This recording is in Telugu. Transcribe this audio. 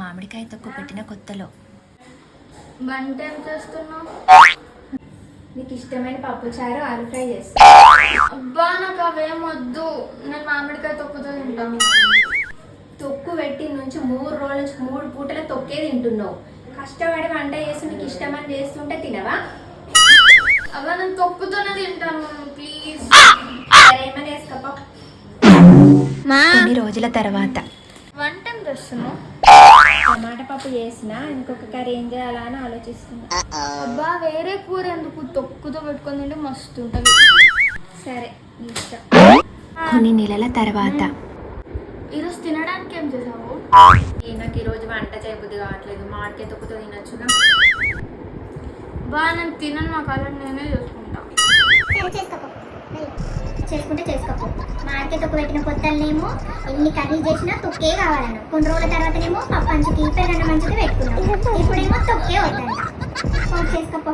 మామిడికాయ తొక్కు పెట్టిన కొత్తలో. వంట ఏం చేస్తున్నావు? నీకు ఇష్టమైన పప్పుచారు ఆలు ఫ్రై చేస్తా. అబ్బా నాకు అవేం వద్దు, నేను మామిడికాయ తొక్కుతో తింటాను. తొక్కు పెట్టి నుంచి 3 రోజుల నుంచి 3 పూటల తొక్కే తింటున్నావు. కష్టపడి వంట చేసి నీకు ఇష్టమని చేస్తుంటే తినవా? అబ్బా నేను తొక్కుతోనే తింటాను, ప్లీజ్. సరే ఏమని వేసుకోపా. కొన్ని రోజుల తర్వాత. వంట ఏం చేస్తున్నావు? టమాటా పప్పు చేసిన, ఇంకొక కర్రీ ఏం చేయాలా అని ఆలోచిస్తున్నా. అబ్బా వేరే కూర ఎందుకు, తొక్కుతో పెట్టుకొని తింటే మస్తు ఉంటుంది. సరే నీ ఇష్టం. కొన్ని నెలల తర్వాత. ఈరోజు తినడానికి ఏం చేసావు? నాకు ఈరోజు వంట చేయబుద్ధి కావట్లేదు, మామిడికాయ తొక్కుతో తినొచ్చుగా. బా నేను తినను, మా కాలం నేనే చేసుకుంటా. చేసుకుంటే చేసుకోపో. మార్కెట్ తొక్కు పెట్టిన కొత్తలనేమో ఎన్ని కర్రీ చేసినా తొక్కే కావాలన్నా. కొన్ని రోజుల తర్వాతనేమో పప్పు అంచుకి పెరగడం మంచిగా పెట్టుకున్నాం. ఇప్పుడేమో తొక్కే వద్దంట. చేసుకోపో.